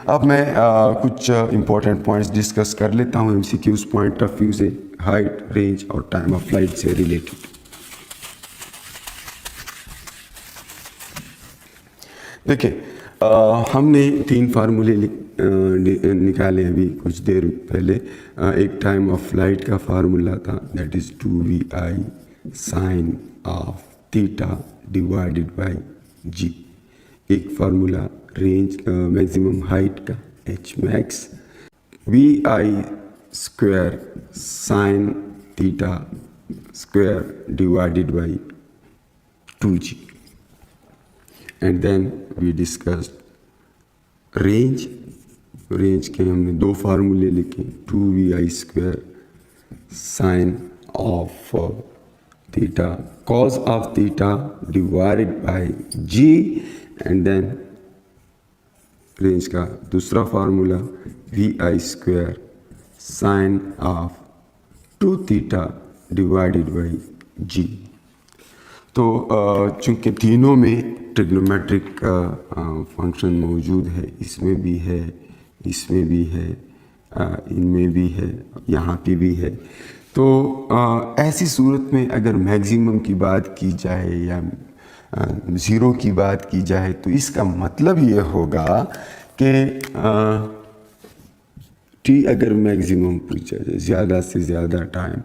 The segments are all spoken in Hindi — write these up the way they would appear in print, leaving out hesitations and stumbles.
अब मैं कुछ इम्पोर्टेंट पॉइंट्स डिस्कस कर लेता हूँ एमसीक्यूज पॉइंट ऑफ व्यू से, हाइट, रेंज और टाइम ऑफ फ्लाइट से रिलेटेड। देखिए, हमने 3 फार्मूले निकाले अभी कुछ देर पहले। एक टाइम ऑफ फ्लाइट का फार्मूला था, that is 2vi sine of theta divided by g. एक फार्मूला रेंज मैक्सिमम हाइट का, h max vi square sine theta square divided by 2g। And then we discussed range के हमने 2 फार्मूले लिखे, 2vi square sine of theta cos of theta divided by g. And then range का दूसरा formula vi square sine of 2 theta divided by जी। तो चूँकि तीनों में ट्रिग्नोमेट्रिक फंक्शन मौजूद है, इसमें भी है, इसमें भी है, इनमें भी है, यहाँ पे भी है, तो ऐसी सूरत में अगर मैक्सिमम की बात की जाए या ज़ीरो की बात की जाए तो इसका मतलब ये होगा कि टी अगर मैक्सिमम पूछा जाए, ज़्यादा से ज़्यादा टाइम,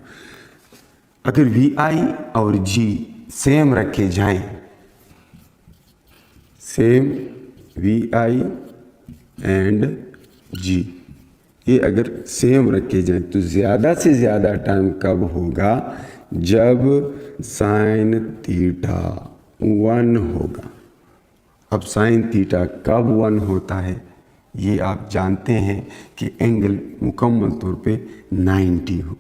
अगर वी आई और जी सेम रखे जाएं, सेम वी आई एंड जी, ये अगर सेम रखे जाएं तो ज़्यादा से ज़्यादा टाइम कब होगा? जब साइन थीटा 1 होगा। अब साइन थीटा कब 1 होता है? ये आप जानते हैं कि एंगल मुकम्मल तौर पे 90 हो।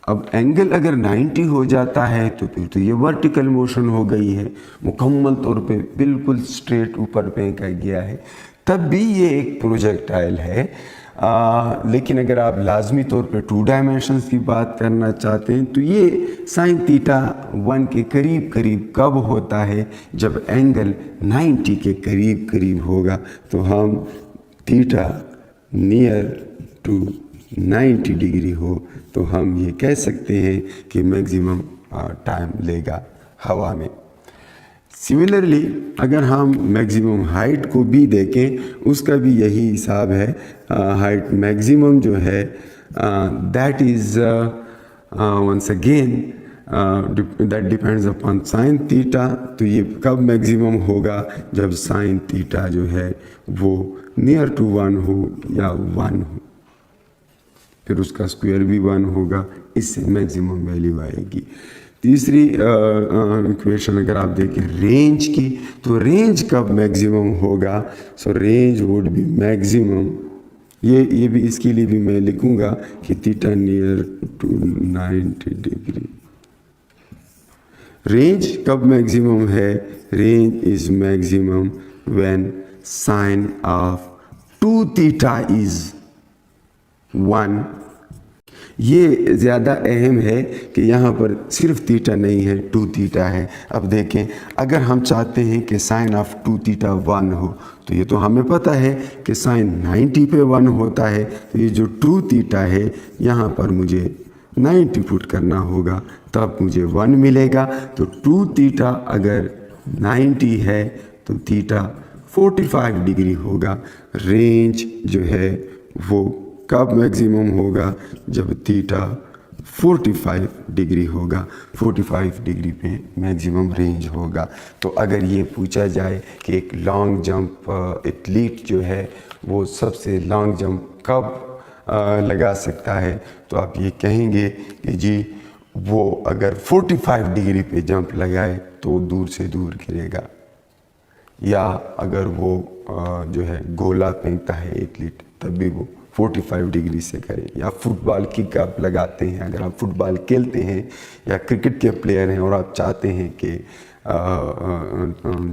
अब एंगल अगर 90 हो जाता है तो फिर तो ये वर्टिकल मोशन हो गई है, मुकम्मल तौर पे बिल्कुल स्ट्रेट ऊपर फेंका गया है, तब भी ये एक प्रोजेक्टाइल है। लेकिन अगर आप लाजमी तौर पे 2 डायमेंशंस की बात करना चाहते हैं तो ये साइन थीटा 1 के करीब करीब कब होता है? जब एंगल 90 के करीब करीब होगा। तो हम थीटा नियर टू 90 डिग्री हो तो हम ये कह सकते हैं कि मैक्सिमम टाइम लेगा हवा में। सिमिलरली अगर हम मैक्सिमम हाइट को भी देखें, उसका भी यही हिसाब है। हाइट मैक्सिमम जो है that is once again that depends upon sine theta. तो ये कब मैक्सिमम होगा? जब साइन थीटा जो है वो नियर टू 1 हो या 1 हो, फिर उसका स्क्वायर भी 1 होगा, इससे मैक्सिमम वैल्यू आएगी। तीसरी इक्वेशन अगर आप देखें रेंज की, तो रेंज कब मैक्सिमम होगा? So range would be maximum, ये भी इसके लिए भी मैं लिखूंगा कि theta near to 90 degree. Range कब मैक्सिमम है? Range is maximum when sine of 2 theta is 1। ये ज़्यादा अहम है कि यहाँ पर सिर्फ थीटा नहीं है, 2 थीटा है। अब देखें, अगर हम चाहते हैं कि साइन ऑफ 2 थीटा 1 हो, तो ये तो हमें पता है कि साइन 90 पे 1 होता है। तो ये जो 2 थीटा है, यहाँ पर मुझे 90 पुट करना होगा, तब मुझे 1 मिलेगा। तो 2 थीटा अगर 90 है तो थीटा 45 डिग्री होगा। रेंज जो है वो कब मैक्सिमम होगा? जब थीटा 45 डिग्री होगा। 45 डिग्री पे मैक्सिमम रेंज होगा। तो अगर ये पूछा जाए कि एक लॉन्ग जंप एथलीट जो है वो सबसे लॉन्ग जंप कब लगा सकता है, तो आप ये कहेंगे कि जी वो अगर 45 डिग्री पे जंप लगाए तो दूर से दूर गिरेगा, या अगर वो जो है गोला फेंकता है एथलीट तब भी वो 45 डिग्री से करें, या फुटबॉल किक आप लगाते हैं, अगर आप फुटबॉल खेलते हैं या क्रिकेट के प्लेयर हैं और आप चाहते हैं कि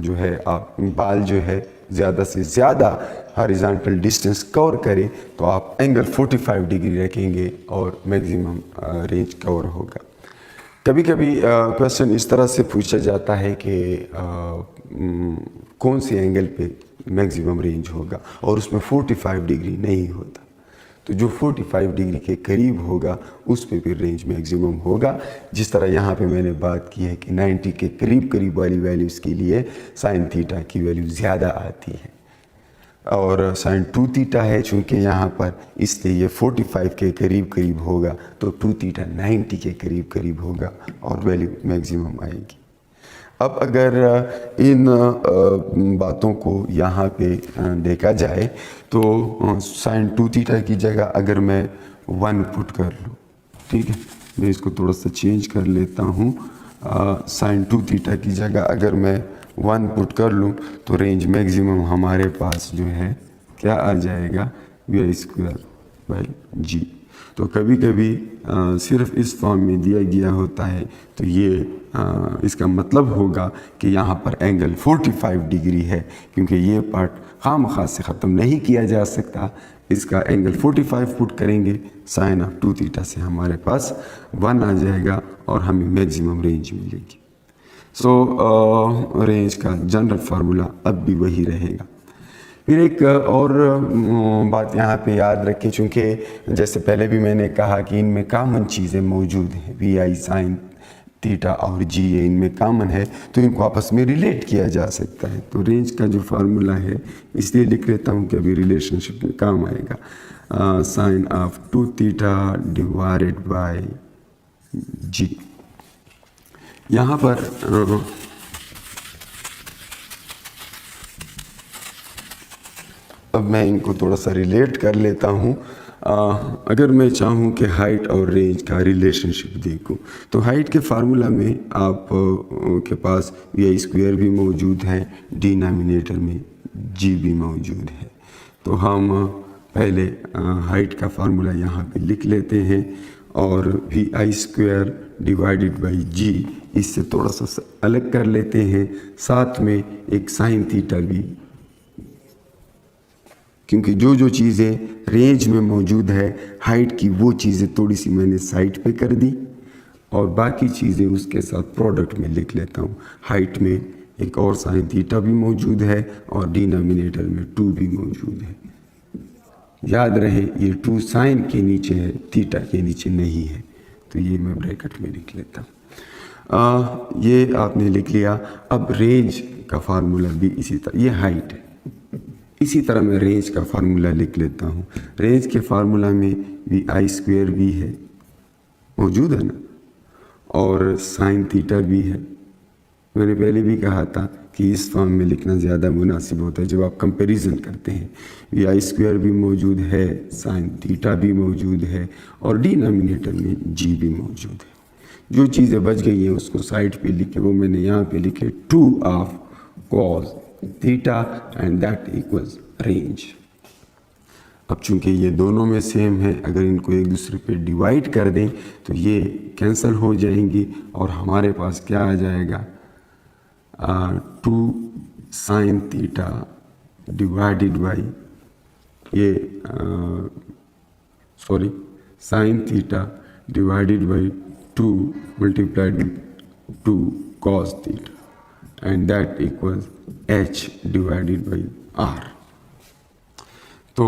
जो है आप बॉल जो है ज़्यादा से ज़्यादा हॉरिजॉन्टल डिस्टेंस कवर करें, तो आप एंगल 45 डिग्री रखेंगे और मैक्सिमम रेंज कवर होगा। कभी कभी क्वेश्चन इस तरह से पूछा जाता है कि कौन से एंगल पे मैक्सिमम रेंज होगा, और उसमें 45 डिग्री नहीं होता। तो जो 45 डिग्री के करीब होगा उस पे फिर रेंज मैक्सिमम होगा। जिस तरह यहाँ पे मैंने बात की है कि 90 के करीब करीब वाली वैल्यूज़ के लिए साइन थीटा की वैल्यू ज़्यादा आती है, और साइन 2 थीटा है चूँकि यहाँ पर, इसलिए ये 45 के करीब करीब होगा, तो 2 थीटा 90 के करीब करीब होगा और वैल्यू मैक्सिमम आएगी। अब अगर इन बातों को यहाँ पे देखा जाए तो साइन 2 थीटा की जगह अगर मैं 1 पुट कर लूँ, ठीक है, मैं इसको थोड़ा सा चेंज कर लेता हूँ। साइन 2 थीटा की जगह अगर मैं 1 पुट कर लूँ तो रेंज मैक्सिमम हमारे पास जो है क्या आ जाएगा, v²/g। तो कभी कभी सिर्फ इस फॉर्म में दिया गया होता है, तो ये इसका मतलब होगा कि यहाँ पर एंगल 45 डिग्री है, क्योंकि ये पार्ट खामखा से ख़त्म नहीं किया जा सकता। इसका एंगल 45 पुट करेंगे, साइन ऑफ 2 थीटा से हमारे पास 1 आ जाएगा और हमें मैक्सिमम रेंज मिलेगी। सो रेंज का जनरल फार्मूला अब भी वही रहेगा। फिर एक और बात यहाँ पे याद रखें, चूँकि जैसे पहले भी मैंने कहा कि इनमें कॉमन चीज़ें मौजूद हैं, वी आई साइन थीटा और जी, ये इनमें कॉमन है, तो इनको आपस में रिलेट किया जा सकता है। तो रेंज का जो फार्मूला है इसलिए लिख लेता हूँ कि अभी रिलेशनशिप में काम आएगा, sine of 2 theta divided by g. यहाँ पर अब मैं इनको थोड़ा सा रिलेट कर लेता हूँ। अगर मैं चाहूँ कि हाइट और रेंज का रिलेशनशिप देखूँ, तो हाइट के फार्मूला में आप के पास v² भी मौजूद है, डिनोमिनेटर में g भी मौजूद है। तो हम पहले हाइट का फार्मूला यहाँ पे लिख लेते हैं, और v² डिवाइडेड बाई g इससे थोड़ा सा अलग कर लेते हैं, साथ में एक साइन थीटा भी, क्योंकि जो जो चीज़ें रेंज में मौजूद है हाइट की, वो चीज़ें थोड़ी सी मैंने साइड पे कर दी, और बाकी चीज़ें उसके साथ प्रोडक्ट में लिख लेता हूँ। हाइट में एक और साइन थीटा भी मौजूद है और डिनोमिनेटर में 2 भी मौजूद है। याद रहे ये 2 साइन के नीचे है, थीटा के नीचे नहीं है, तो ये मैं ब्रैकेट में लिख लेता हूँ। ये आपने लिख लिया। अब रेंज का फार्मूला भी इसी तरह, ये हाइट है, इसी तरह मैं रेंज का फार्मूला लिख लेता हूँ। रेंज के फार्मूला में vi² भी है, मौजूद है ना, और साइन थीटा भी है। मैंने पहले भी कहा था कि इस फॉर्म में लिखना ज़्यादा मुनासिब होता है जब आप कंपैरिजन करते हैं। vi² भी मौजूद है, साइन थीटा भी मौजूद है, और डिनोमिनेटर में g भी मौजूद है। जो चीज़ें बच गई हैं उसको साइड पे लिखे, वो मैंने यहाँ पे लिखे 2 of cos theta and that equals range. अब चूंकि ये दोनों में सेम है, अगर इनको एक दूसरे पे डिवाइड कर दें तो ये कैंसिल हो जाएंगी और हमारे पास क्या आ जाएगा, 2 साइन थीटा डिवाइडेड बाई ये sine theta divided by 2 multiplied 2 cos theta, and that equals h divided by r. तो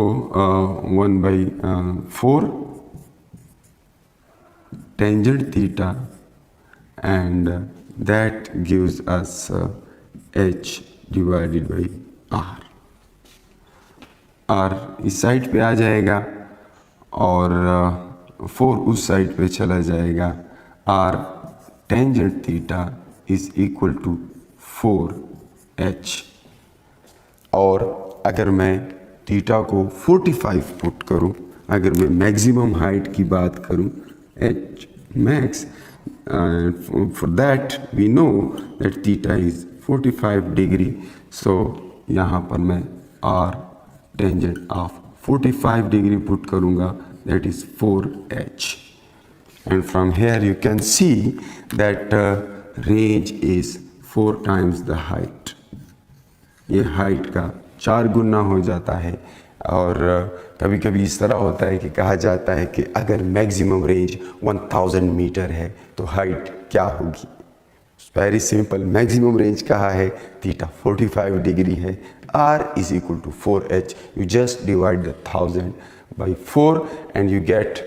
1/4 tangent theta, and that gives us h divided by r. r इस साइड पे आ जाएगा और 4 उस साइड पे चला जाएगा। r tangent theta is equal to 4h, और अगर मैं थीटा को 45 पुट करूं, अगर मैं मैक्सिमम हाइट की बात करूं, h max, for that we know that theta is 45 degree, so यहाँ पर मैं r tangent of 45 degree put करूँगा, that is 4h, and from here you can see that range is 4 times the height. ये हाइट का 4 गुना हो जाता है। और कभी कभी इस तरह होता है कि कहा जाता है कि अगर मैक्सिमम रेंज 1000 मीटर है तो हाइट क्या होगी। वेरी सिंपल, मैक्सिमम रेंज कहा है थीटा 45 डिग्री है, r is equal to 4h, you just divide the 1000 by 4 and you get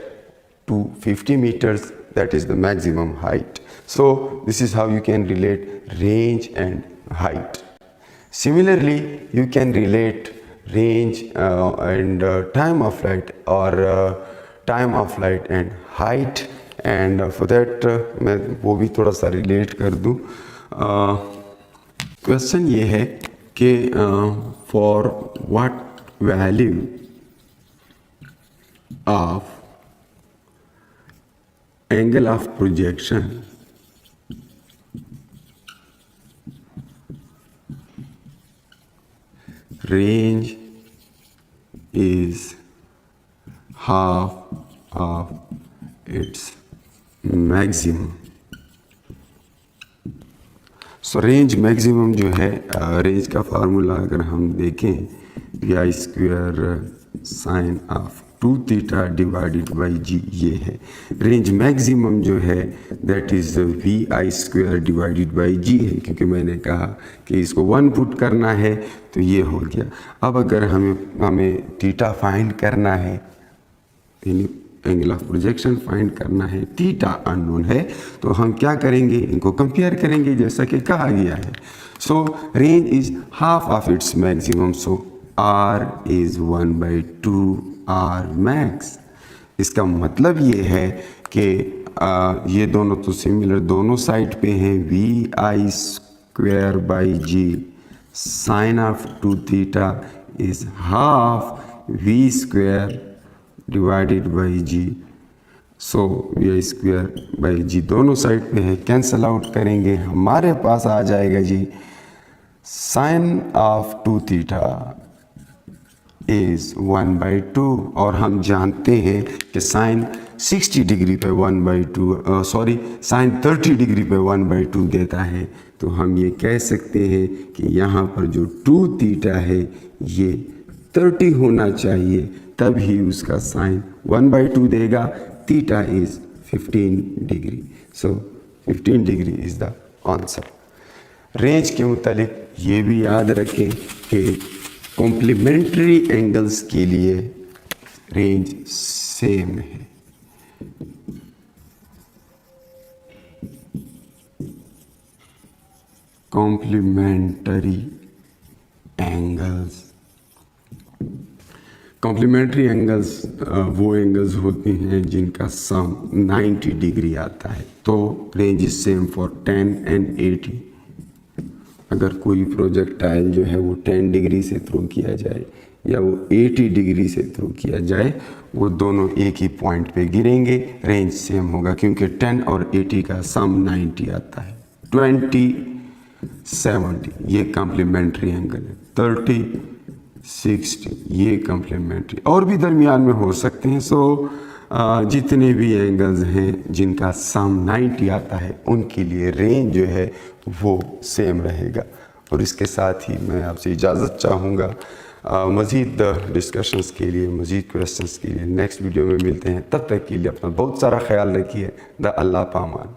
250 meters, that is the maximum height. So this is how you can relate range and height. Similarly, you can relate range and time of flight, or time of flight and height, and for that मैं वो भी थोड़ा सा रिलेट कर दूँ. क्वेश्चन ये है कि for what value of angle of projection range is half of its maximum. So range maximum जो है, रेंज का फार्मूला अगर हम देखें, v square sine of 2 theta divided by g, ये है रेंज मैक्सिमम जो है, that is v i square divided by g है, क्योंकि मैंने कहा कि इसको 1 पुट करना है तो ये हो गया. अब अगर हमें थीटा फाइंड करना है, यानी एंगल ऑफ प्रोजेक्शन फाइंड करना है, थीटा अननोन है, तो हम क्या करेंगे, इनको कंपेयर करेंगे जैसा कि कहा गया है. सो range is half of its maximum, so r is 1/2 r max. इसका मतलब ये है कि ये दोनों तो सिमिलर दोनों साइड पे हैं. V i square by g sine of 2 theta is half v square divided by g. So v square by g दोनों साइड पे है, कैंसल आउट करेंगे, हमारे पास आ जाएगा जी साइन ऑफ 2 थीटा इज 1/2. और हम जानते हैं कि साइन 60 डिग्री पे 1/2 सॉरी साइन 30 डिग्री पे 1/2 देता है. तो हम ये कह सकते हैं कि यहाँ पर जो 2 थीटा है ये 30 होना चाहिए, तभी उसका साइन 1/2 देगा. Theta is 15 degree. So 15 degree is the answer. Range के मुतालिक ये भी याद रखें कि कॉम्प्लीमेंट्री एंगल्स के लिए रेंज सेम है. कॉम्प्लीमेंट्री एंगल्स वो एंगल्स होते हैं जिनका सम 90 डिग्री आता है. तो range is same for 10 and 80. अगर कोई प्रोजेक्टाइल जो है वो 10 डिग्री से थ्रो किया जाए या वो 80 डिग्री से थ्रो किया जाए, वो दोनों एक ही पॉइंट पे गिरेंगे, रेंज सेम होगा, क्योंकि 10 और 80 का सम 90 आता है. 20 70 ये कॉम्प्लीमेंट्री एंगल है. 30 60 ये कॉम्प्लीमेंट्री, और भी दरमियान में हो सकते हैं. सो जितने भी एंगल्स हैं जिनका सम 90 आता है, उनके लिए रेंज जो है वो सेम रहेगा. और इसके साथ ही मैं आपसे इजाज़त चाहूँगा. मज़ीद डिस्कशंस के लिए, मज़ीद क्वेश्चंस के लिए नेक्स्ट वीडियो में मिलते हैं. तब तक के लिए अपना बहुत सारा ख्याल रखिए. द अल्लाह पामान.